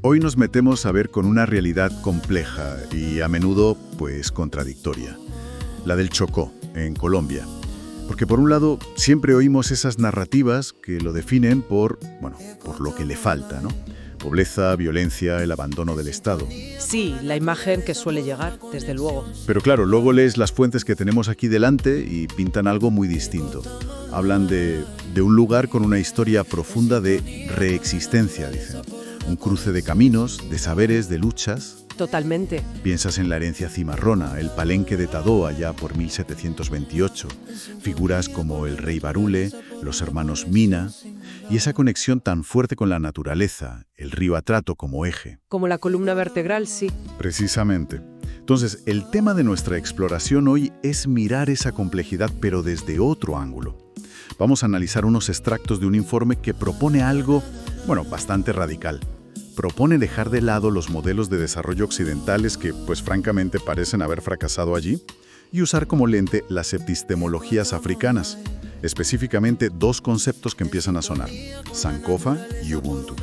Hoy nos metemos a ver con una realidad compleja y a menudo, pues, contradictoria. La del Chocó, en Colombia. Porque por un lado, siempre oímos esas narrativas que lo definen por lo que le falta, ¿no? Pobreza, violencia, el abandono del Estado. Sí, la imagen que suele llegar, desde luego. Pero claro, luego lees las fuentes que tenemos aquí delante y pintan algo muy distinto. Hablan de un lugar con una historia profunda de reexistencia, dicen. Un cruce de caminos, de saberes, de luchas. Totalmente. Piensas en la herencia cimarrona, el palenque de Tadó allá por 1728, figuras como el rey Barule, los hermanos Mina, y esa conexión tan fuerte con la naturaleza, el río Atrato como eje. Como la columna vertebral, sí. Precisamente. Entonces, el tema de nuestra exploración hoy es mirar esa complejidad, pero desde otro ángulo. Vamos a analizar unos extractos de un informe que propone algo, bastante radical. Propone dejar de lado los modelos de desarrollo occidentales que, pues francamente, parecen haber fracasado allí, y usar como lente las epistemologías africanas, específicamente dos conceptos que empiezan a sonar, Sankofa y Ubuntu.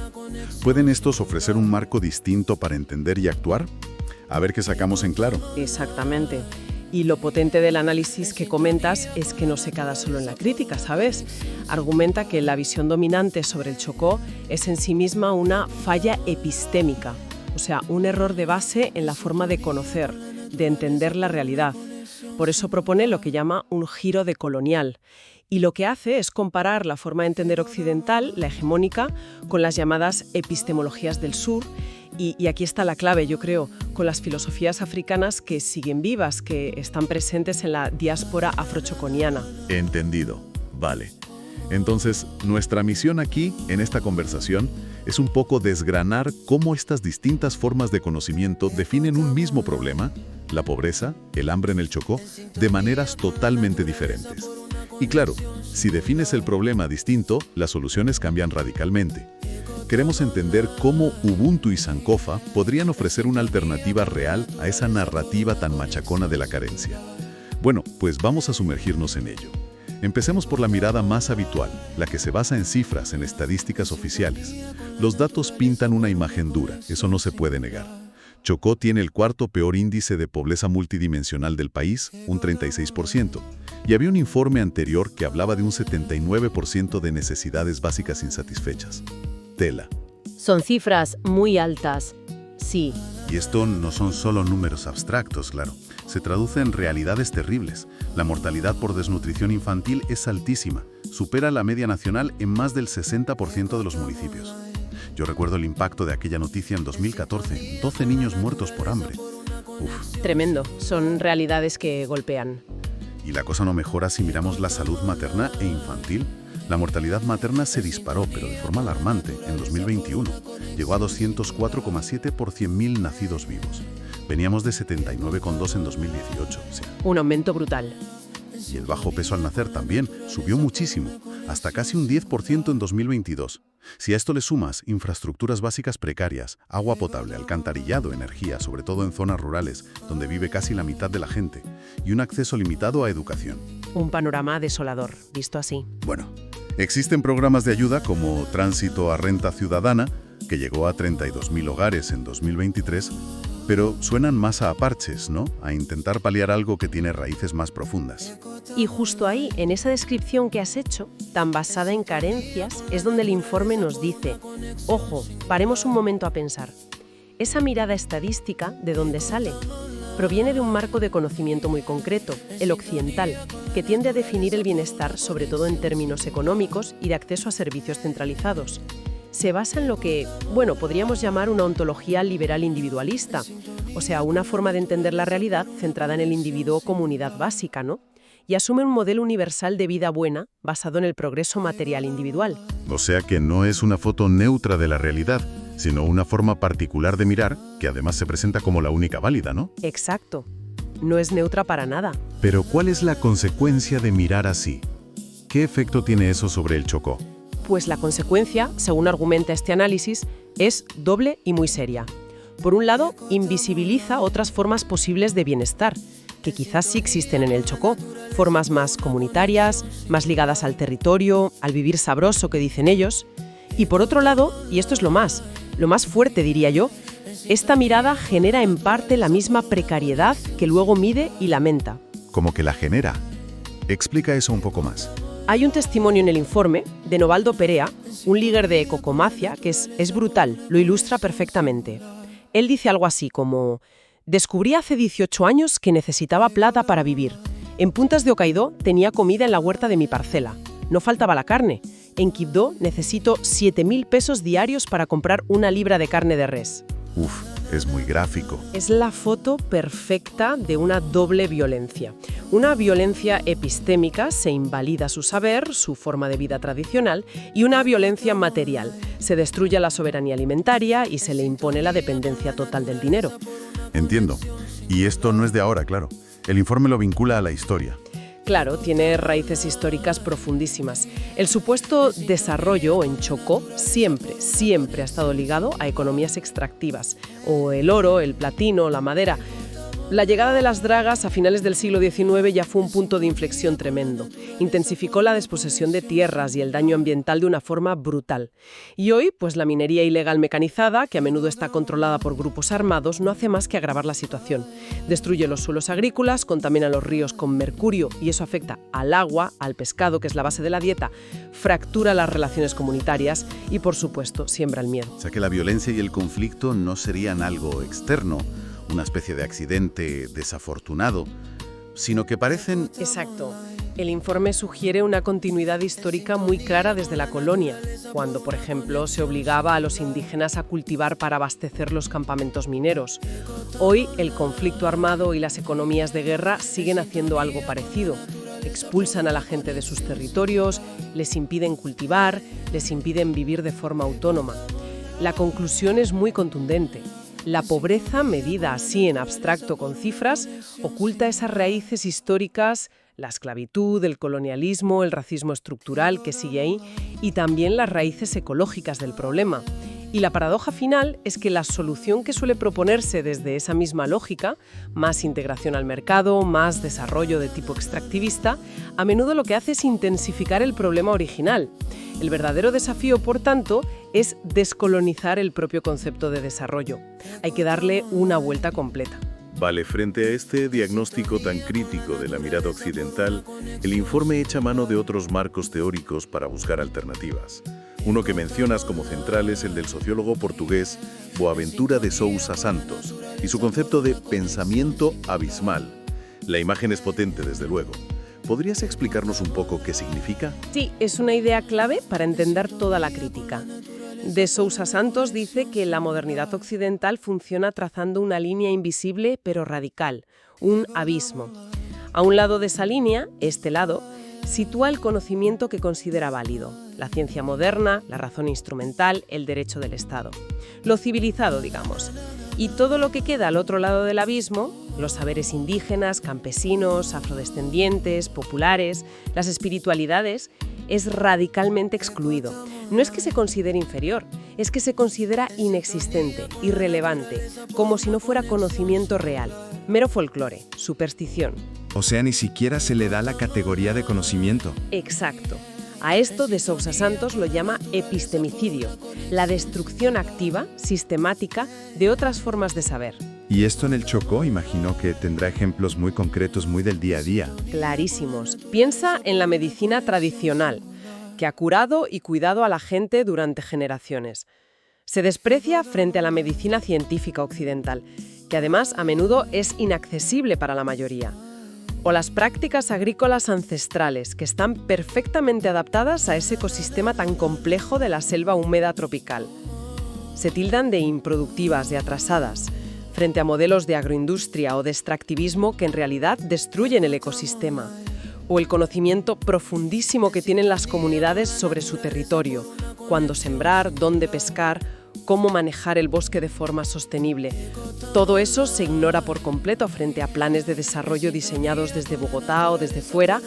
¿Pueden estos ofrecer un marco distinto para entender y actuar? A ver qué sacamos en claro. Exactamente. Y lo potente del análisis que comentas es que no se queda solo en la crítica, ¿sabes? Argumenta que la visión dominante sobre el Chocó es en sí misma una falla epistémica, o sea, un error de base en la forma de conocer, de entender la realidad. Por eso propone lo que llama un giro decolonial. Y lo que hace es comparar la forma de entender occidental, la hegemónica, con las llamadas epistemologías del sur. Y aquí está la clave, yo creo, con las filosofías africanas que siguen vivas, que están presentes en la diáspora afrochoconiana. Entendido. Vale. Entonces, nuestra misión aquí, en esta conversación, es un poco desgranar cómo estas distintas formas de conocimiento definen un mismo problema, la pobreza, el hambre en el Chocó, de maneras totalmente diferentes. Y claro, si defines el problema distinto, las soluciones cambian radicalmente. Queremos entender cómo Ubuntu y Sankofa podrían ofrecer una alternativa real a esa narrativa tan machacona de la carencia. Bueno, pues vamos a sumergirnos en ello. Empecemos por la mirada más habitual, la que se basa en cifras, en estadísticas oficiales. Los datos pintan una imagen dura, eso no se puede negar. Chocó tiene el cuarto peor índice de pobreza multidimensional del país, un 36%, y había un informe anterior que hablaba de un 79% de necesidades básicas insatisfechas. Tela. Son cifras muy altas, sí. Y esto no son solo números abstractos, claro. Se traduce en realidades terribles. La mortalidad por desnutrición infantil es altísima. Supera la media nacional en más del 60% de los municipios. Yo recuerdo el impacto de aquella noticia en 2014. 12 niños muertos por hambre. Uf. Tremendo. Son realidades que golpean. Y la cosa no mejora si miramos la salud materna e infantil. La mortalidad materna se disparó, pero de forma alarmante, en 2021. Llegó a 204,7 por 100.000 nacidos vivos. Veníamos de 79,2 en 2018. Sí. Un aumento brutal. Y el bajo peso al nacer también subió muchísimo, hasta casi un 10% en 2022. Si a esto le sumas infraestructuras básicas precarias, agua potable, alcantarillado, energía, sobre todo en zonas rurales, donde vive casi la mitad de la gente, y un acceso limitado a educación. Un panorama desolador, visto así. Bueno, existen programas de ayuda como Tránsito a Renta Ciudadana, que llegó a 32.000 hogares en 2023, pero suenan más a parches, ¿no? A intentar paliar algo que tiene raíces más profundas. Y justo ahí, en esa descripción que has hecho, tan basada en carencias, es donde el informe nos dice, ojo, paremos un momento a pensar. Esa mirada estadística, ¿de dónde sale? Proviene de un marco de conocimiento muy concreto, el occidental, que tiende a definir el bienestar sobre todo en términos económicos y de acceso a servicios centralizados. Se basa en lo que, podríamos llamar una ontología liberal individualista, o sea, una forma de entender la realidad centrada en el individuo como unidad básica, ¿no? Y asume un modelo universal de vida buena basado en el progreso material individual. O sea que no es una foto neutra de la realidad, sino una forma particular de mirar, que además se presenta como la única válida, ¿no? Exacto. No es neutra para nada. Pero ¿cuál es la consecuencia de mirar así? ¿Qué efecto tiene eso sobre el Chocó? Pues la consecuencia, según argumenta este análisis, es doble y muy seria. Por un lado, invisibiliza otras formas posibles de bienestar. que quizás sí existen en el Chocó, formas más comunitarias, más ligadas al territorio, al vivir sabroso que dicen ellos. Y por otro lado, y esto es lo más fuerte diría yo, esta mirada genera en parte la misma precariedad que luego mide y lamenta. Como que la genera. Explica eso un poco más. Hay un testimonio en el informe de Novaldo Perea, un líder de Ecocomacia, que es brutal, lo ilustra perfectamente. Él dice algo así como: descubrí hace 18 años que necesitaba plata para vivir. En Puntas de Hokkaido tenía comida en la huerta de mi parcela. No faltaba la carne. En Quibdó necesito 7.000 pesos diarios para comprar una libra de carne de res. Uf, es muy gráfico. Es la foto perfecta de una doble violencia. Una violencia epistémica, se invalida su saber, su forma de vida tradicional, y una violencia material. Se destruye la soberanía alimentaria y se le impone la dependencia total del dinero. Entiendo. Y esto no es de ahora, claro. El informe lo vincula a la historia. Claro, tiene raíces históricas profundísimas. El supuesto desarrollo en Chocó siempre ha estado ligado a economías extractivas, o el oro, el platino, la madera. La llegada de las dragas a finales del siglo XIX ya fue un punto de inflexión tremendo. Intensificó la desposesión de tierras y el daño ambiental de una forma brutal. Y hoy, pues la minería ilegal mecanizada, que a menudo está controlada por grupos armados, no hace más que agravar la situación. Destruye los suelos agrícolas, contamina los ríos con mercurio y eso afecta al agua, al pescado, que es la base de la dieta, fractura las relaciones comunitarias y, por supuesto, siembra el miedo. O sea que la violencia y el conflicto no serían algo externo, una especie de accidente desafortunado, sino que parecen... Exacto. El informe sugiere una continuidad histórica muy clara desde la colonia, cuando, por ejemplo, se obligaba a los indígenas a cultivar para abastecer los campamentos mineros. Hoy, el conflicto armado y las economías de guerra siguen haciendo algo parecido. Expulsan a la gente de sus territorios, les impiden cultivar, les impiden vivir de forma autónoma. La conclusión es muy contundente. La pobreza, medida así en abstracto con cifras, oculta esas raíces históricas, la esclavitud, el colonialismo, el racismo estructural que sigue ahí, y también las raíces ecológicas del problema. Y la paradoja final es que la solución que suele proponerse desde esa misma lógica, más integración al mercado, más desarrollo de tipo extractivista, a menudo lo que hace es intensificar el problema original. El verdadero desafío, por tanto, es descolonizar el propio concepto de desarrollo. Hay que darle una vuelta completa. Vale, frente a este diagnóstico tan crítico de la mirada occidental, el informe echa mano de otros marcos teóricos para buscar alternativas. Uno que mencionas como central es el del sociólogo portugués Boaventura de Sousa Santos y su concepto de pensamiento abismal. La imagen es potente, desde luego. ¿Podrías explicarnos un poco qué significa? Sí, es una idea clave para entender toda la crítica. De Sousa Santos dice que la modernidad occidental funciona trazando una línea invisible pero radical, un abismo. A un lado de esa línea, este lado, sitúa el conocimiento que considera válido, la ciencia moderna, la razón instrumental, el derecho del Estado. Lo civilizado, digamos. Y todo lo que queda al otro lado del abismo, los saberes indígenas, campesinos, afrodescendientes, populares, las espiritualidades, es radicalmente excluido. No es que se considere inferior, es que se considera inexistente, irrelevante, como si no fuera conocimiento real, mero folclore, superstición. O sea, ni siquiera se le da la categoría de conocimiento. Exacto. A esto de Sousa Santos lo llama epistemicidio, la destrucción activa, sistemática, de otras formas de saber. Y esto en el Chocó imagino que tendrá ejemplos muy concretos, muy del día a día. Clarísimos. Piensa en la medicina tradicional, que ha curado y cuidado a la gente durante generaciones. Se desprecia frente a la medicina científica occidental, que además a menudo es inaccesible para la mayoría. O las prácticas agrícolas ancestrales, que están perfectamente adaptadas a ese ecosistema tan complejo de la selva húmeda tropical. Se tildan de improductivas, de atrasadas, frente a modelos de agroindustria o de extractivismo que en realidad destruyen el ecosistema. O el conocimiento profundísimo que tienen las comunidades sobre su territorio, cuándo sembrar, dónde pescar, cómo manejar el bosque de forma sostenible. Todo eso se ignora por completo frente a planes de desarrollo diseñados desde Bogotá o desde fuera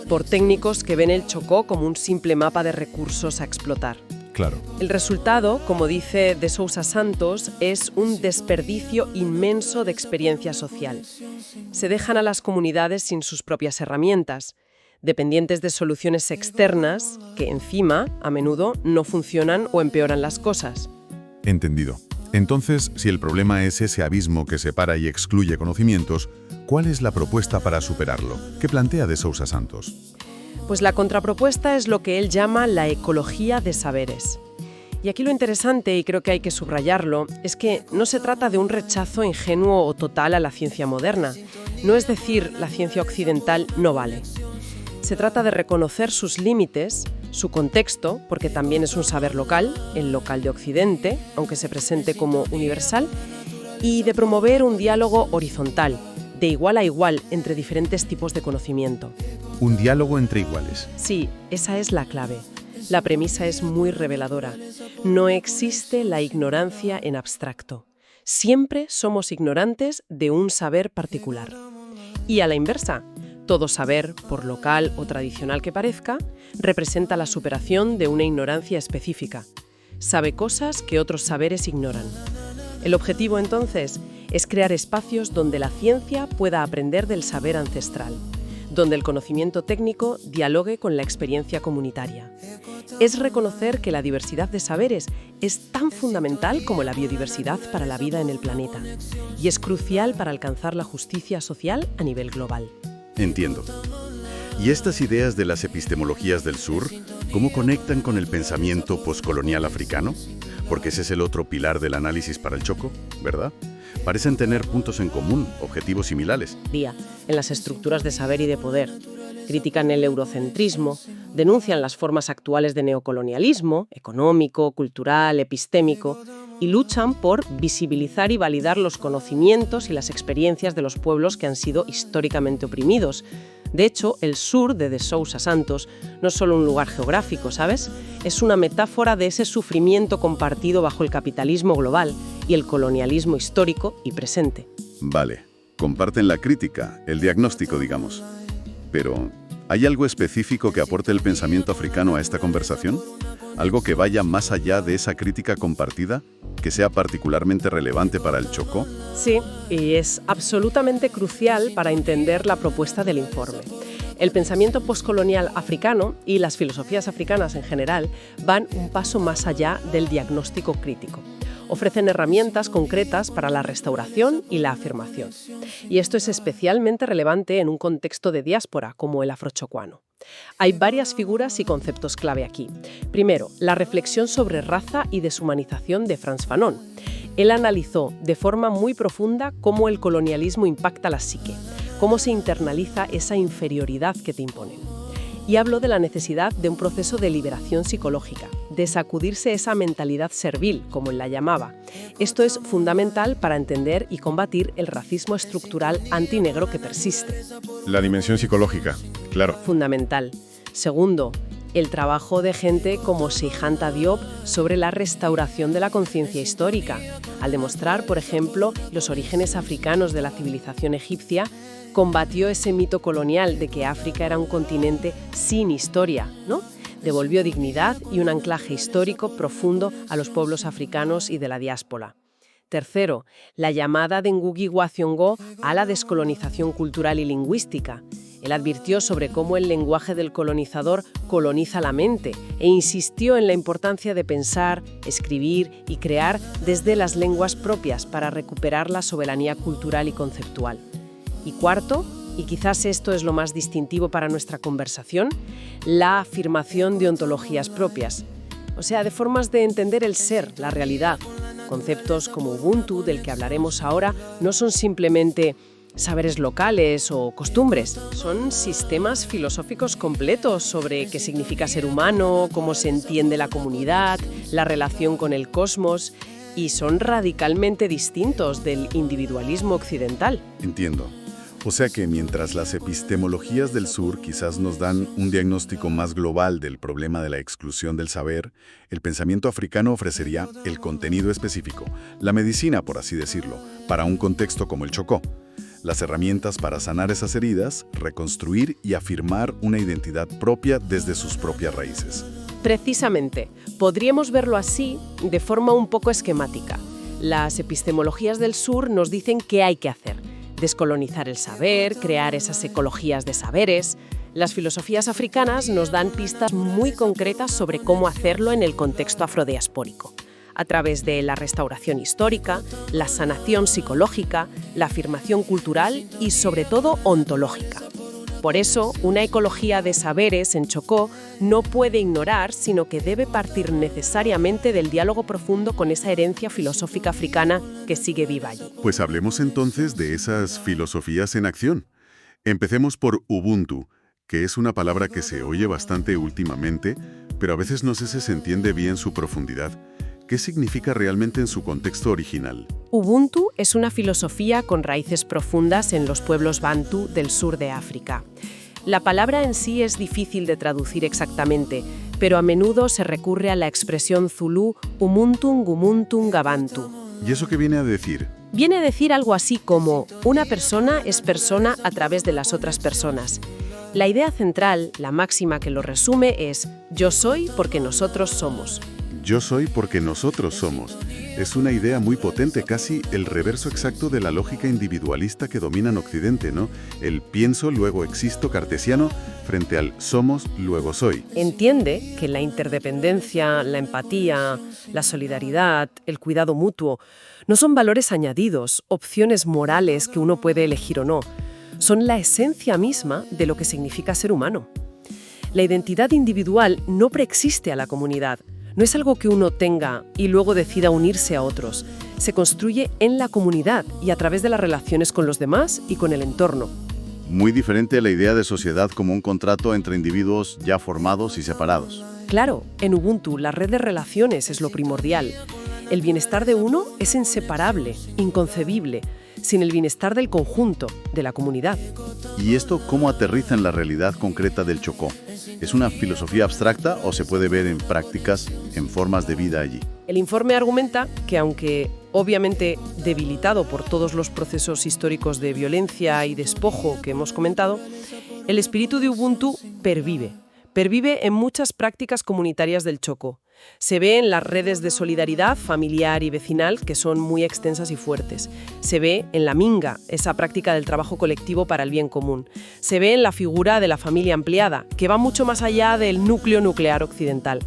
por técnicos que ven el Chocó como un simple mapa de recursos a explotar. Claro. El resultado, como dice de Sousa Santos, es un desperdicio inmenso de experiencia social. Se dejan a las comunidades sin sus propias herramientas, dependientes de soluciones externas que, encima, a menudo no funcionan o empeoran las cosas. Entendido. Entonces, si el problema es ese abismo que separa y excluye conocimientos, ¿cuál es la propuesta para superarlo? ¿Qué plantea de Sousa Santos? Pues la contrapropuesta es lo que él llama la ecología de saberes. Y aquí lo interesante, y creo que hay que subrayarlo, es que no se trata de un rechazo ingenuo o total a la ciencia moderna. No es decir, la ciencia occidental no vale. Se trata de reconocer sus límites, su contexto, porque también es un saber local, el local de Occidente, aunque se presente como universal, y de promover un diálogo horizontal, de igual a igual entre diferentes tipos de conocimiento. Un diálogo entre iguales. Sí, esa es la clave. La premisa es muy reveladora. No existe la ignorancia en abstracto. Siempre somos ignorantes de un saber particular. Y a la inversa, todo saber, por local o tradicional que parezca, representa la superación de una ignorancia específica. Sabe cosas que otros saberes ignoran. El objetivo, entonces, es crear espacios donde la ciencia pueda aprender del saber ancestral, donde el conocimiento técnico dialogue con la experiencia comunitaria. Es reconocer que la diversidad de saberes es tan fundamental como la biodiversidad para la vida en el planeta, y es crucial para alcanzar la justicia social a nivel global. Entiendo. ¿Y estas ideas de las epistemologías del sur, cómo conectan con el pensamiento poscolonial africano? Porque ese es el otro pilar del análisis para el Choco, ¿verdad? Parecen tener puntos en común, objetivos similares. En las estructuras de saber y de poder. Critican el eurocentrismo, denuncian las formas actuales de neocolonialismo, económico, cultural, epistémico, y luchan por visibilizar y validar los conocimientos y las experiencias de los pueblos que han sido históricamente oprimidos. De hecho, el sur de Sousa Santos no es solo un lugar geográfico, ¿sabes? Es una metáfora de ese sufrimiento compartido bajo el capitalismo global y el colonialismo histórico y presente. Vale, comparten la crítica, el diagnóstico, digamos. Pero, ¿hay algo específico que aporte el pensamiento africano a esta conversación? ¿Algo que vaya más allá de esa crítica compartida, que sea particularmente relevante para el Chocó? Sí, y es absolutamente crucial para entender la propuesta del informe. El pensamiento postcolonial africano y las filosofías africanas en general van un paso más allá del diagnóstico crítico. Ofrecen herramientas concretas para la restauración y la afirmación. Y esto es especialmente relevante en un contexto de diáspora como el afrochocuano. Hay varias figuras y conceptos clave aquí. Primero, la reflexión sobre raza y deshumanización de Frantz Fanon. Él analizó de forma muy profunda cómo el colonialismo impacta la psique, cómo se internaliza esa inferioridad que te imponen. Y habló de la necesidad de un proceso de liberación psicológica, de sacudirse esa mentalidad servil, como él la llamaba. Esto es fundamental para entender y combatir el racismo estructural antinegro que persiste. La dimensión psicológica, claro. Fundamental. Segundo, el trabajo de gente como Cheikh Anta Diop sobre la restauración de la conciencia histórica, al demostrar, por ejemplo, los orígenes africanos de la civilización egipcia, combatió ese mito colonial de que África era un continente sin historia, ¿no? Devolvió dignidad y un anclaje histórico profundo a los pueblos africanos y de la diáspora. Tercero, la llamada de Ngugi wa Thiong'o a la descolonización cultural y lingüística. Él advirtió sobre cómo el lenguaje del colonizador coloniza la mente e insistió en la importancia de pensar, escribir y crear desde las lenguas propias para recuperar la soberanía cultural y conceptual. Y cuarto, y quizás esto es lo más distintivo para nuestra conversación, la afirmación de ontologías propias, o sea, de formas de entender el ser, la realidad. Conceptos como Ubuntu, del que hablaremos ahora, no son simplemente saberes locales o costumbres. Son sistemas filosóficos completos sobre qué significa ser humano, cómo se entiende la comunidad, la relación con el cosmos, y son radicalmente distintos del individualismo occidental. Entiendo. O sea que mientras las epistemologías del sur quizás nos dan un diagnóstico más global del problema de la exclusión del saber, el pensamiento africano ofrecería el contenido específico, la medicina, por así decirlo, para un contexto como el Chocó. Las herramientas para sanar esas heridas, reconstruir y afirmar una identidad propia desde sus propias raíces. Precisamente, podríamos verlo así de forma un poco esquemática. Las epistemologías del sur nos dicen qué hay que hacer: descolonizar el saber, crear esas ecologías de saberes. Las filosofías africanas nos dan pistas muy concretas sobre cómo hacerlo en el contexto afrodiaspórico, a través de la restauración histórica, la sanación psicológica, la afirmación cultural y, sobre todo, ontológica. Por eso, una ecología de saberes en Chocó no puede ignorar, sino que debe partir necesariamente del diálogo profundo con esa herencia filosófica africana que sigue viva allí. Pues hablemos entonces de esas filosofías en acción. Empecemos por Ubuntu, que es una palabra que se oye bastante últimamente, pero a veces no sé si se entiende bien su profundidad. ¿Qué significa realmente en su contexto original? Ubuntu es una filosofía con raíces profundas en los pueblos bantu del sur de África. La palabra en sí es difícil de traducir exactamente, pero a menudo se recurre a la expresión zulú Umuntun Gumuntun Gabantu. ¿Y eso qué viene a decir? Viene a decir algo así como: una persona es persona a través de las otras personas. La idea central, la máxima que lo resume, es: yo soy porque nosotros somos. Yo soy porque nosotros somos. Es una idea muy potente, casi el reverso exacto de la lógica individualista que domina en Occidente, ¿no? El pienso, luego existo cartesiano, frente al somos, luego soy. Entiende que la interdependencia, la empatía, la solidaridad, el cuidado mutuo, no son valores añadidos, opciones morales que uno puede elegir o no. Son la esencia misma de lo que significa ser humano. La identidad individual no preexiste a la comunidad. No es algo que uno tenga y luego decida unirse a otros. Se construye en la comunidad y a través de las relaciones con los demás y con el entorno. Muy diferente a la idea de sociedad como un contrato entre individuos ya formados y separados. Claro, en Ubuntu la red de relaciones es lo primordial. El bienestar de uno es inseparable, inconcebible, sin el bienestar del conjunto, de la comunidad. ¿Y esto cómo aterriza en la realidad concreta del Chocó? ¿Es una filosofía abstracta o se puede ver en prácticas, en formas de vida allí? El informe argumenta que, aunque obviamente debilitado por todos los procesos históricos de violencia y despojo que hemos comentado, el espíritu de Ubuntu pervive en muchas prácticas comunitarias del Chocó. Se ve en las redes de solidaridad familiar y vecinal, que son muy extensas y fuertes. Se ve en la minga, esa práctica del trabajo colectivo para el bien común. Se ve en la figura de la familia ampliada, que va mucho más allá del núcleo nuclear occidental.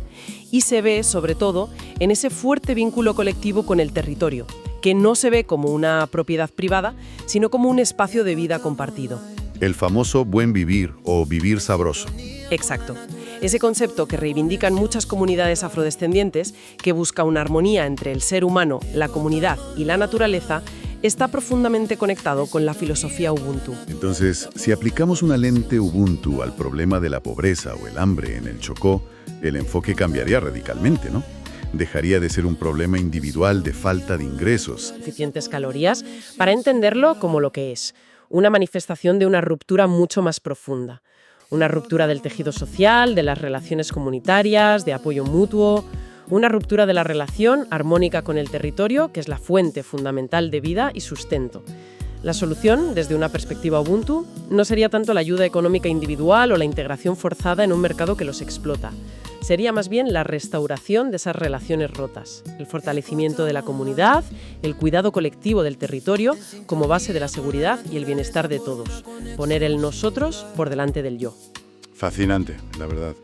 Y se ve, sobre todo, en ese fuerte vínculo colectivo con el territorio, que no se ve como una propiedad privada, sino como un espacio de vida compartido. El famoso buen vivir o vivir sabroso. Exacto. Ese concepto que reivindican muchas comunidades afrodescendientes, que busca una armonía entre el ser humano, la comunidad y la naturaleza, está profundamente conectado con la filosofía Ubuntu. Entonces, si aplicamos una lente Ubuntu al problema de la pobreza o el hambre en el Chocó, el enfoque cambiaría radicalmente, ¿no? Dejaría de ser un problema individual de falta de ingresos. Suficientes calorías para entenderlo como lo que es, una manifestación de una ruptura mucho más profunda. Una ruptura del tejido social, de las relaciones comunitarias, de apoyo mutuo, una ruptura de la relación armónica con el territorio, que es la fuente fundamental de vida y sustento. La solución, desde una perspectiva Ubuntu, no sería tanto la ayuda económica individual o la integración forzada en un mercado que los explota. Sería más bien la restauración de esas relaciones rotas, el fortalecimiento de la comunidad, el cuidado colectivo del territorio como base de la seguridad y el bienestar de todos. Poner el nosotros por delante del yo. Fascinante, la verdad.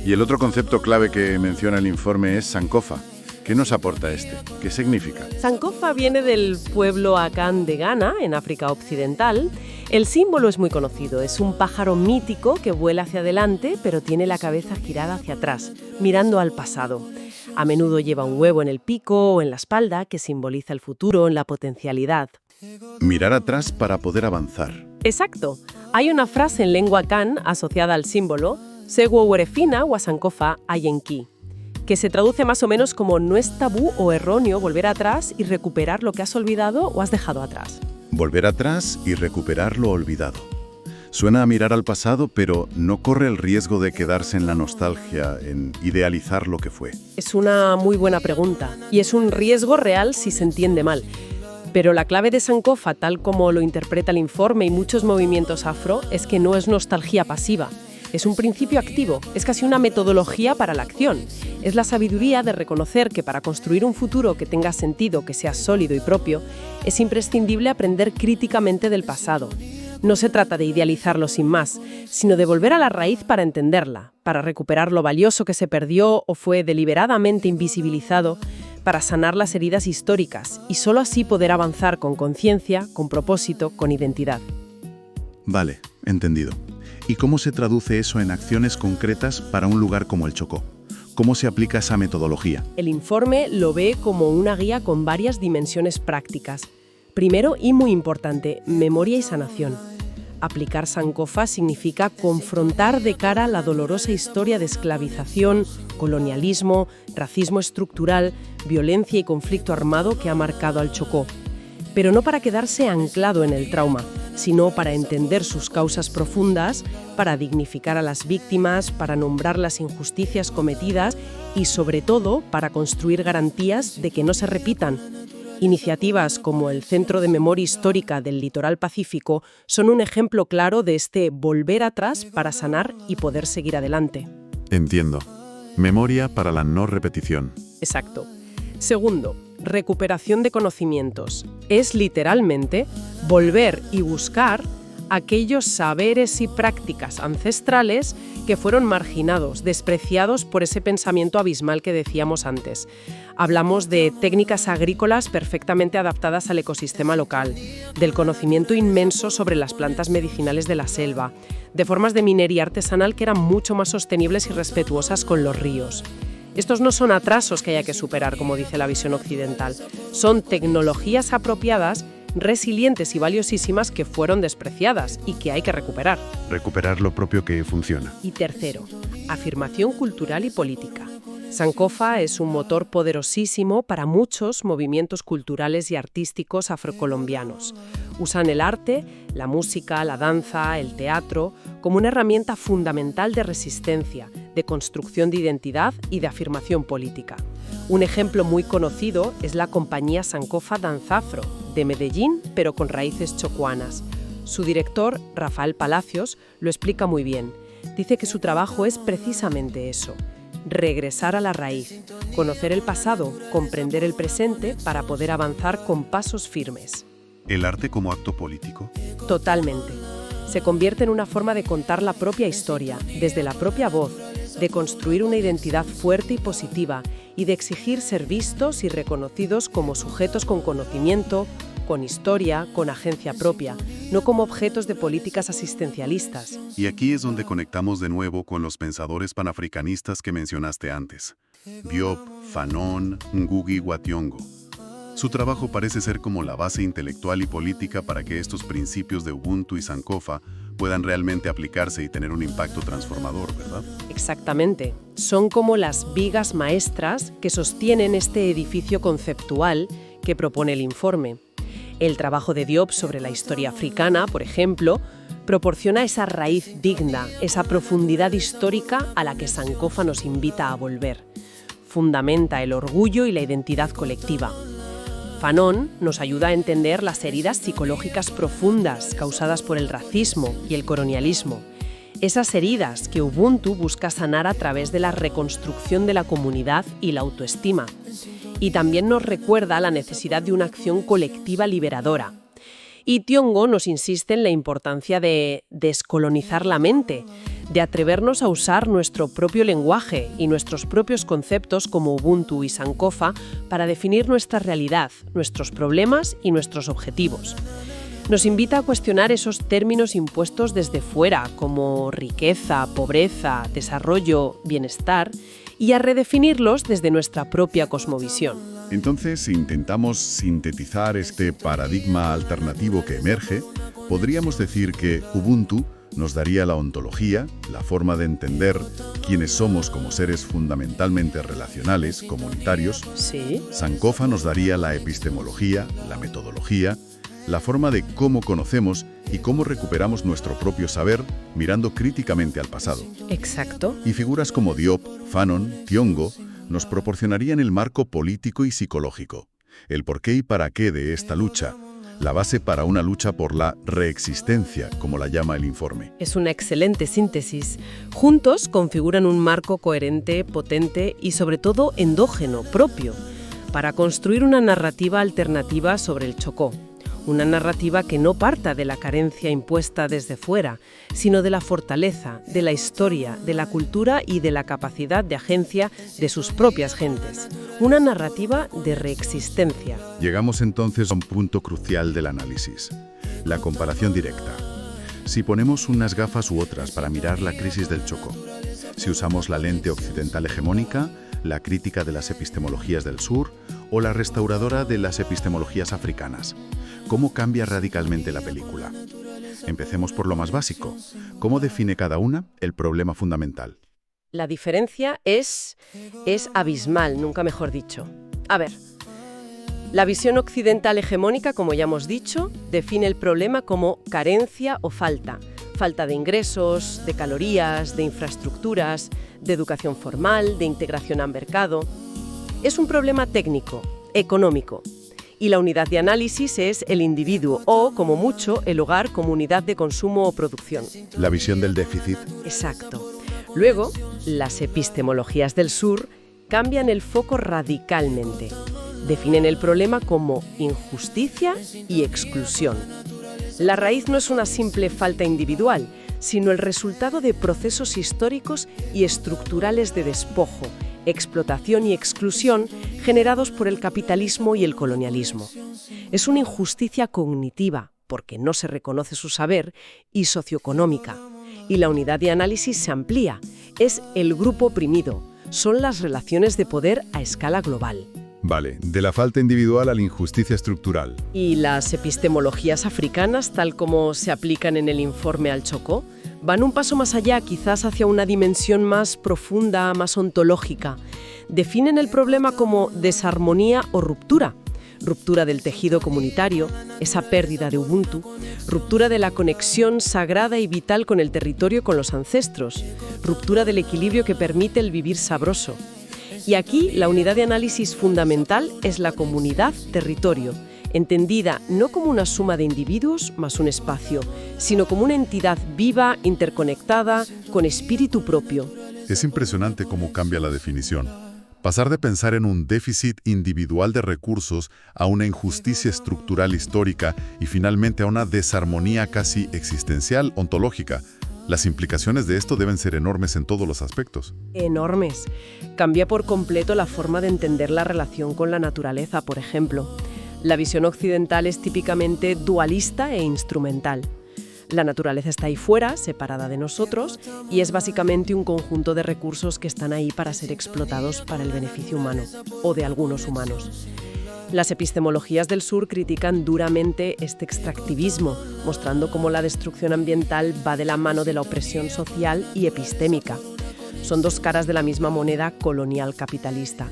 Y el otro concepto clave que menciona el informe es Sankofa. ¿Qué nos aporta este? ¿Qué significa? Sankofa viene del pueblo Akan de Ghana, en África Occidental. El símbolo es muy conocido, es un pájaro mítico que vuela hacia adelante, pero tiene la cabeza girada hacia atrás, mirando al pasado. A menudo lleva un huevo en el pico o en la espalda, que simboliza el futuro, la potencialidad. Mirar atrás para poder avanzar. Exacto. Hay una frase en lengua Akan asociada al símbolo, Segwo werefina wa Sankofa ayenki, que se traduce más o menos como no es tabú o erróneo volver atrás y recuperar lo que has olvidado o has dejado atrás. Volver atrás y recuperar lo olvidado. Suena a mirar al pasado, pero no corre el riesgo de quedarse en la nostalgia, en idealizar lo que fue. Es una muy buena pregunta y es un riesgo real si se entiende mal. Pero la clave de Sankofa, tal como lo interpreta el informe y muchos movimientos afro, es que no es nostalgia pasiva. Es un principio activo, es casi una metodología para la acción. Es la sabiduría de reconocer que para construir un futuro que tenga sentido, que sea sólido y propio, es imprescindible aprender críticamente del pasado. No se trata de idealizarlo sin más, sino de volver a la raíz para entenderla, para recuperar lo valioso que se perdió o fue deliberadamente invisibilizado, para sanar las heridas históricas y solo así poder avanzar con conciencia, con propósito, con identidad. Vale, entendido. ¿Y cómo se traduce eso en acciones concretas para un lugar como el Chocó? ¿Cómo se aplica esa metodología? El informe lo ve como una guía con varias dimensiones prácticas. Primero, y muy importante, memoria y sanación. Aplicar Sankofa significa confrontar de cara la dolorosa historia de esclavización, colonialismo, racismo estructural, violencia y conflicto armado que ha marcado al Chocó. Pero no para quedarse anclado en el trauma, sino para entender sus causas profundas, para dignificar a las víctimas, para nombrar las injusticias cometidas y, sobre todo, para construir garantías de que no se repitan. Iniciativas como el Centro de Memoria Histórica del Litoral Pacífico son un ejemplo claro de este volver atrás para sanar y poder seguir adelante. Entiendo. Memoria para la no repetición. Exacto. Segundo, recuperación de conocimientos. Es literalmente volver y buscar aquellos saberes y prácticas ancestrales que fueron marginados, despreciados por ese pensamiento abismal que decíamos antes. Hablamos de técnicas agrícolas perfectamente adaptadas al ecosistema local, del conocimiento inmenso sobre las plantas medicinales de la selva, de formas de minería artesanal que eran mucho más sostenibles y respetuosas con los ríos. Estos no son atrasos que haya que superar, como dice la visión occidental. Son tecnologías apropiadas, resilientes y valiosísimas que fueron despreciadas y que hay que recuperar. Recuperar lo propio que funciona. Y tercero, afirmación cultural y política. Sankofa es un motor poderosísimo para muchos movimientos culturales y artísticos afrocolombianos. Usan el arte, la música, la danza, el teatro, como una herramienta fundamental de resistencia, de construcción de identidad y de afirmación política. Un ejemplo muy conocido es la compañía Sankofa Danzafro, de Medellín, pero con raíces chocuanas. Su director, Rafael Palacios, lo explica muy bien. Dice que su trabajo es precisamente eso: regresar a la raíz, conocer el pasado, comprender el presente para poder avanzar con pasos firmes. ¿El arte como acto político? Totalmente. Se convierte en una forma de contar la propia historia, desde la propia voz, de construir una identidad fuerte y positiva y de exigir ser vistos y reconocidos como sujetos con conocimiento, con historia, con agencia propia, no como objetos de políticas asistencialistas. Y aquí es donde conectamos de nuevo con los pensadores panafricanistas que mencionaste antes. Diop, Fanon, Ngugi wa Thiong'o. Su trabajo parece ser como la base intelectual y política para que estos principios de Ubuntu y Sankofa puedan realmente aplicarse y tener un impacto transformador, ¿verdad? Exactamente. Son como las vigas maestras que sostienen este edificio conceptual que propone el informe. El trabajo de Diop sobre la historia africana, por ejemplo, proporciona esa raíz digna, esa profundidad histórica a la que Sankofa nos invita a volver. Fundamenta el orgullo y la identidad colectiva. Fanon nos ayuda a entender las heridas psicológicas profundas causadas por el racismo y el colonialismo. Esas heridas que Ubuntu busca sanar a través de la reconstrucción de la comunidad y la autoestima. Y también nos recuerda la necesidad de una acción colectiva liberadora. Y Thiong'o nos insiste en la importancia de descolonizar la mente, de atrevernos a usar nuestro propio lenguaje y nuestros propios conceptos como Ubuntu y Sankofa para definir nuestra realidad, nuestros problemas y nuestros objetivos. Nos invita a cuestionar esos términos impuestos desde fuera, como riqueza, pobreza, desarrollo, bienestar, y a redefinirlos desde nuestra propia cosmovisión. Entonces, si intentamos sintetizar este paradigma alternativo que emerge, podríamos decir que Ubuntu nos daría la ontología, la forma de entender quiénes somos como seres fundamentalmente relacionales, comunitarios. Sí. Sankofa nos daría la epistemología, la metodología, la forma de cómo conocemos y cómo recuperamos nuestro propio saber mirando críticamente al pasado. Exacto. Y figuras como Diop, Fanon, Thiong'o nos proporcionarían el marco político y psicológico, el porqué y para qué de esta lucha, la base para una lucha por la reexistencia, como la llama el informe. Es una excelente síntesis. Juntos configuran un marco coherente, potente y sobre todo endógeno, propio, para construir una narrativa alternativa sobre el Chocó. Una narrativa que no parta de la carencia impuesta desde fuera, sino de la fortaleza, de la historia, de la cultura y de la capacidad de agencia de sus propias gentes. Una narrativa de reexistencia. Llegamos entonces a un punto crucial del análisis, la comparación directa. Si ponemos unas gafas u otras para mirar la crisis del Chocó, si usamos la lente occidental hegemónica, la crítica de las epistemologías del sur o la restauradora de las epistemologías africanas, ¿cómo cambia radicalmente la película? Empecemos por lo más básico. ¿Cómo define cada una el problema fundamental? La diferencia es abismal, nunca mejor dicho. A ver, la visión occidental hegemónica, como ya hemos dicho, define el problema como carencia o falta. Falta de ingresos, de calorías, de infraestructuras, de educación formal, de integración al mercado. Es un problema técnico, económico. Y la unidad de análisis es el individuo o, como mucho, el hogar como unidad de consumo o producción. La visión del déficit. Exacto. Luego, las epistemologías del sur cambian el foco radicalmente. Definen el problema como injusticia y exclusión. La raíz no es una simple falta individual, sino el resultado de procesos históricos y estructurales de despojo, explotación y exclusión generados por el capitalismo y el colonialismo. Es una injusticia cognitiva, porque no se reconoce su saber, y socioeconómica. Y la unidad de análisis se amplía. Es el grupo oprimido. Son las relaciones de poder a escala global. Vale, de la falta individual a la injusticia estructural. Y las epistemologías africanas, tal como se aplican en el informe al Chocó, van un paso más allá, quizás hacia una dimensión más profunda, más ontológica. Definen el problema como desarmonía o ruptura. Ruptura del tejido comunitario, esa pérdida de Ubuntu, ruptura de la conexión sagrada y vital con el territorio, con los ancestros, ruptura del equilibrio que permite el vivir sabroso. Y aquí la unidad de análisis fundamental es la comunidad-territorio, entendida no como una suma de individuos más un espacio, sino como una entidad viva, interconectada, con espíritu propio. Es impresionante cómo cambia la definición. Pasar de pensar en un déficit individual de recursos a una injusticia estructural histórica y finalmente a una desarmonía casi existencial, ontológica. Las implicaciones de esto deben ser enormes en todos los aspectos. Enormes. Cambia por completo la forma de entender la relación con la naturaleza, por ejemplo. La visión occidental es típicamente dualista e instrumental. La naturaleza está ahí fuera, separada de nosotros, y es básicamente un conjunto de recursos que están ahí para ser explotados para el beneficio humano, o de algunos humanos. Las epistemologías del sur critican duramente este extractivismo, mostrando cómo la destrucción ambiental va de la mano de la opresión social y epistémica. Son dos caras de la misma moneda colonial capitalista.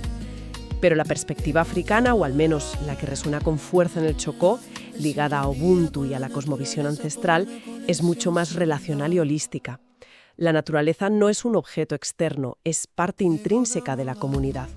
Pero la perspectiva africana, o al menos la que resuena con fuerza en el Chocó, ligada a Ubuntu y a la cosmovisión ancestral, es mucho más relacional y holística. La naturaleza no es un objeto externo, es parte intrínseca de la comunidad.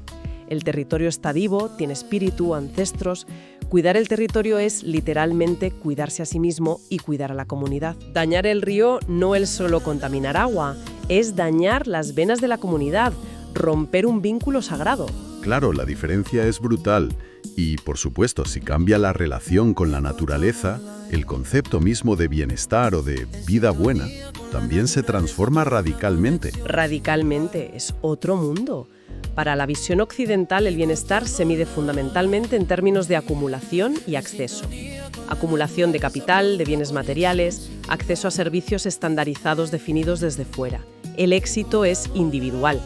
El territorio está vivo, tiene espíritu, ancestros. Cuidar el territorio es literalmente cuidarse a sí mismo y cuidar a la comunidad. Dañar el río no es solo contaminar agua, es dañar las venas de la comunidad, romper un vínculo sagrado. Claro, la diferencia es brutal. Y, por supuesto, si cambia la relación con la naturaleza, el concepto mismo de bienestar o de vida buena también se transforma radicalmente. Radicalmente, es otro mundo. Para la visión occidental, el bienestar se mide fundamentalmente en términos de acumulación y acceso. Acumulación de capital, de bienes materiales, acceso a servicios estandarizados definidos desde fuera. El éxito es individual.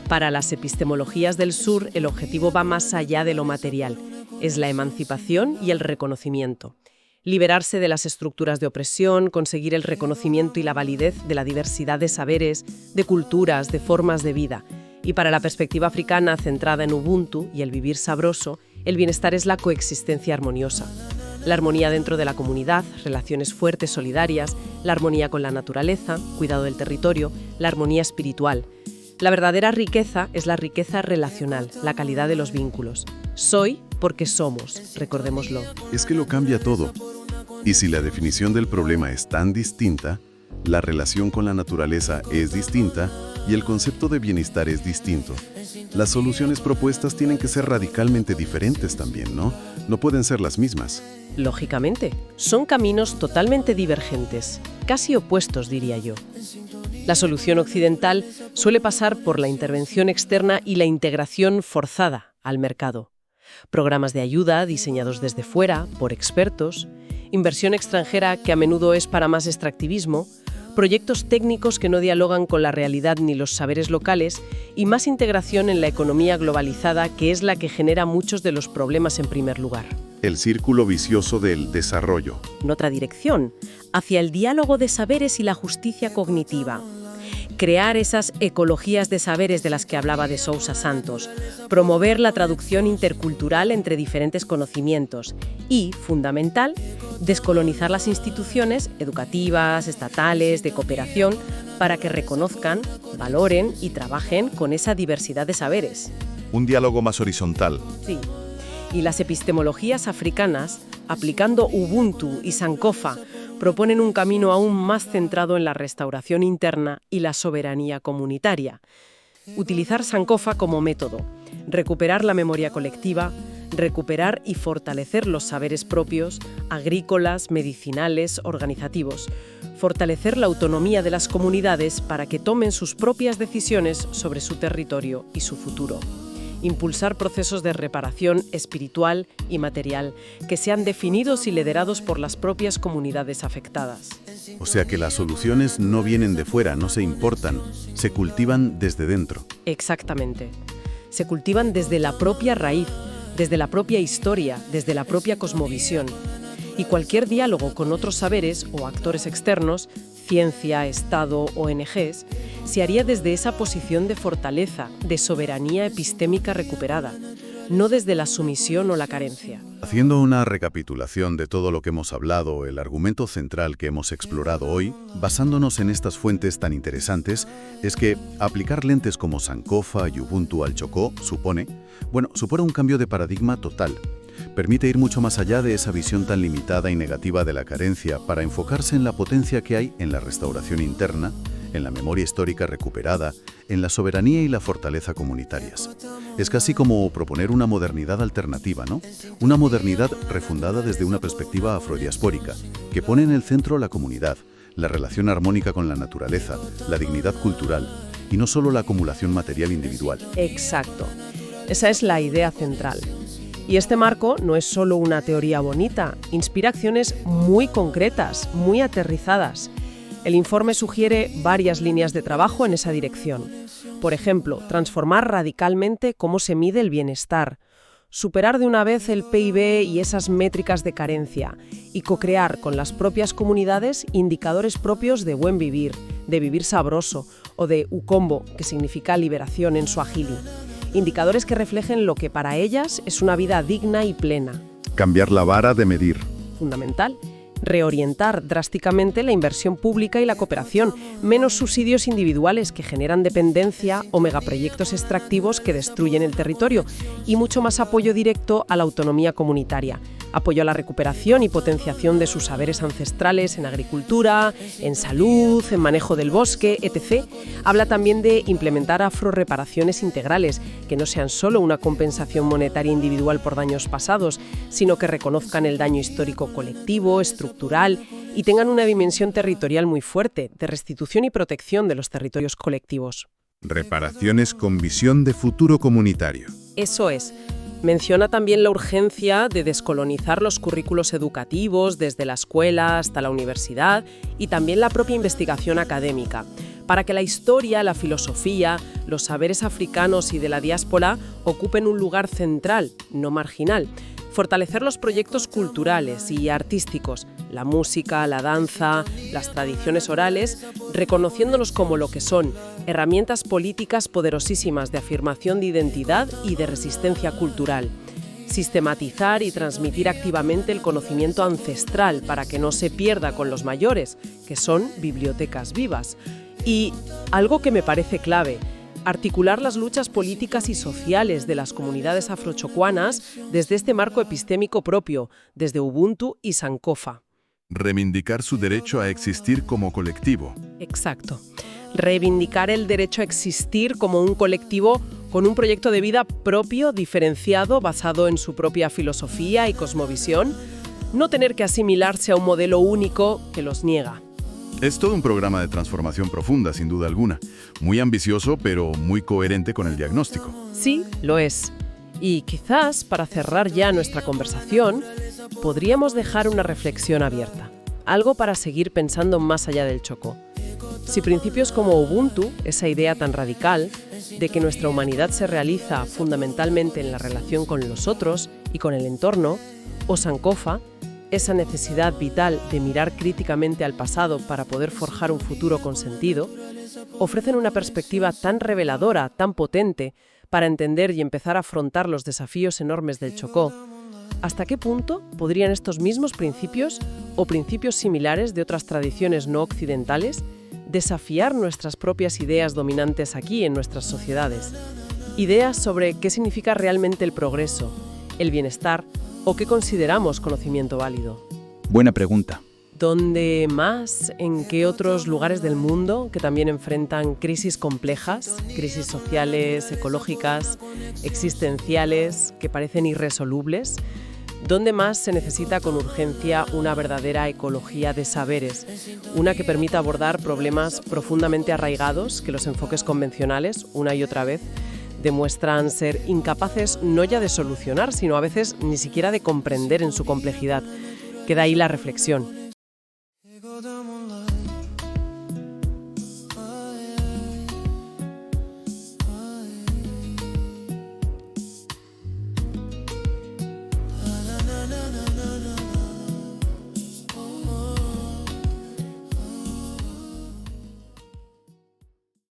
Para las epistemologías del sur, el objetivo va más allá de lo material. Es la emancipación y el reconocimiento. Liberarse de las estructuras de opresión, conseguir el reconocimiento y la validez de la diversidad de saberes, de culturas, de formas de vida. Y para la perspectiva africana centrada en Ubuntu y el vivir sabroso, el bienestar es la coexistencia armoniosa. La armonía dentro de la comunidad, relaciones fuertes, solidarias, la armonía con la naturaleza, cuidado del territorio, la armonía espiritual. La verdadera riqueza es la riqueza relacional, la calidad de los vínculos. Soy porque somos, recordémoslo. Es que lo cambia todo. Y si la definición del problema es tan distinta, la relación con la naturaleza es distinta y el concepto de bienestar es distinto. Las soluciones propuestas tienen que ser radicalmente diferentes también, ¿no? No pueden ser las mismas. Lógicamente, son caminos totalmente divergentes, casi opuestos, diría yo. La solución occidental suele pasar por la intervención externa y la integración forzada al mercado. Programas de ayuda diseñados desde fuera, por expertos, inversión extranjera que a menudo es para más extractivismo, proyectos técnicos que no dialogan con la realidad ni los saberes locales y más integración en la economía globalizada, que es la que genera muchos de los problemas en primer lugar. El círculo vicioso del desarrollo. En otra dirección, hacia el diálogo de saberes y la justicia cognitiva. Crear esas ecologías de saberes de las que hablaba de Sousa Santos, promover la traducción intercultural entre diferentes conocimientos y, fundamental, descolonizar las instituciones educativas, estatales, de cooperación, para que reconozcan, valoren y trabajen con esa diversidad de saberes. Un diálogo más horizontal. Sí. Y las epistemologías africanas, aplicando Ubuntu y Sankofa, proponen un camino aún más centrado en la restauración interna y la soberanía comunitaria. Utilizar Sankofa como método, recuperar la memoria colectiva, recuperar y fortalecer los saberes propios, agrícolas, medicinales, organizativos, fortalecer la autonomía de las comunidades para que tomen sus propias decisiones sobre su territorio y su futuro. Impulsar procesos de reparación espiritual y material que sean definidos y liderados por las propias comunidades afectadas. O sea que las soluciones no vienen de fuera, no se importan, se cultivan desde dentro. Exactamente. Se cultivan desde la propia raíz, desde la propia historia, desde la propia cosmovisión. Y cualquier diálogo con otros saberes o actores externos, ciencia, Estado, ONGs, se haría desde esa posición de fortaleza, de soberanía epistémica recuperada, no desde la sumisión o la carencia. Haciendo una recapitulación de todo lo que hemos hablado, el argumento central que hemos explorado hoy, basándonos en estas fuentes tan interesantes, es que aplicar lentes como Sankofa y Ubuntu al Chocó supone un cambio de paradigma total. Permite ir mucho más allá de esa visión tan limitada y negativa de la carencia para enfocarse en la potencia que hay en la restauración interna, en la memoria histórica recuperada, en la soberanía y la fortaleza comunitarias. Es casi como proponer una modernidad alternativa, ¿no? Una modernidad refundada desde una perspectiva afrodiaspórica, que pone en el centro la comunidad, la relación armónica con la naturaleza, la dignidad cultural, y no solo la acumulación material individual. Exacto. Esa es la idea central. Y este marco no es solo una teoría bonita, inspira acciones muy concretas, muy aterrizadas. El informe sugiere varias líneas de trabajo en esa dirección. Por ejemplo, transformar radicalmente cómo se mide el bienestar, superar de una vez el PIB y esas métricas de carencia, y co-crear con las propias comunidades indicadores propios de buen vivir, de vivir sabroso, o de ukombo, que significa liberación en suajili. Indicadores que reflejen lo que para ellas es una vida digna y plena. Cambiar la vara de medir. Fundamental. Reorientar drásticamente la inversión pública y la cooperación, menos subsidios individuales que generan dependencia o megaproyectos extractivos que destruyen el territorio, y mucho más apoyo directo a la autonomía comunitaria. Apoyo a la recuperación y potenciación de sus saberes ancestrales en agricultura, en salud, en manejo del bosque, etc. Habla también de implementar afroreparaciones integrales, que no sean solo una compensación monetaria individual por daños pasados, sino que reconozcan el daño histórico colectivo, estructural, y tengan una dimensión territorial muy fuerte, de restitución y protección de los territorios colectivos. Reparaciones con visión de futuro comunitario. Eso es. Menciona también la urgencia de descolonizar los currículos educativos desde la escuela hasta la universidad y también la propia investigación académica, para que la historia, la filosofía, los saberes africanos y de la diáspora ocupen un lugar central, no marginal. Fortalecer los proyectos culturales y artísticos, la música, la danza, las tradiciones orales, reconociéndolos como lo que son, herramientas políticas poderosísimas de afirmación de identidad y de resistencia cultural. Sistematizar y transmitir activamente el conocimiento ancestral para que no se pierda con los mayores, que son bibliotecas vivas. Y algo que me parece clave, articular las luchas políticas y sociales de las comunidades afrochocuanas desde este marco epistémico propio, desde Ubuntu y Sankofa. Reivindicar su derecho a existir como colectivo. Exacto. Reivindicar el derecho a existir como un colectivo con un proyecto de vida propio, diferenciado, basado en su propia filosofía y cosmovisión, no tener que asimilarse a un modelo único que los niega. Es todo un programa de transformación profunda, sin duda alguna. Muy ambicioso, pero muy coherente con el diagnóstico. Sí, lo es. Y quizás, para cerrar ya nuestra conversación, podríamos dejar una reflexión abierta. Algo para seguir pensando más allá del Chocó. Si principios como Ubuntu, esa idea tan radical de que nuestra humanidad se realiza fundamentalmente en la relación con los otros y con el entorno, o Sankofa, esa necesidad vital de mirar críticamente al pasado para poder forjar un futuro con sentido, ofrecen una perspectiva tan reveladora, tan potente, para entender y empezar a afrontar los desafíos enormes del Chocó. ¿Hasta qué punto podrían estos mismos principios o principios similares de otras tradiciones no occidentales desafiar nuestras propias ideas dominantes aquí en nuestras sociedades? Ideas sobre qué significa realmente el progreso, el bienestar o qué consideramos conocimiento válido. Buena pregunta. ¿Dónde más? ¿En qué otros lugares del mundo que también enfrentan crisis complejas, crisis sociales, ecológicas, existenciales, que parecen irresolubles? ¿Dónde más se necesita con urgencia una verdadera ecología de saberes? Una que permita abordar problemas profundamente arraigados que los enfoques convencionales, una y otra vez, demuestran ser incapaces no ya de solucionar, sino a veces ni siquiera de comprender en su complejidad. Queda ahí la reflexión.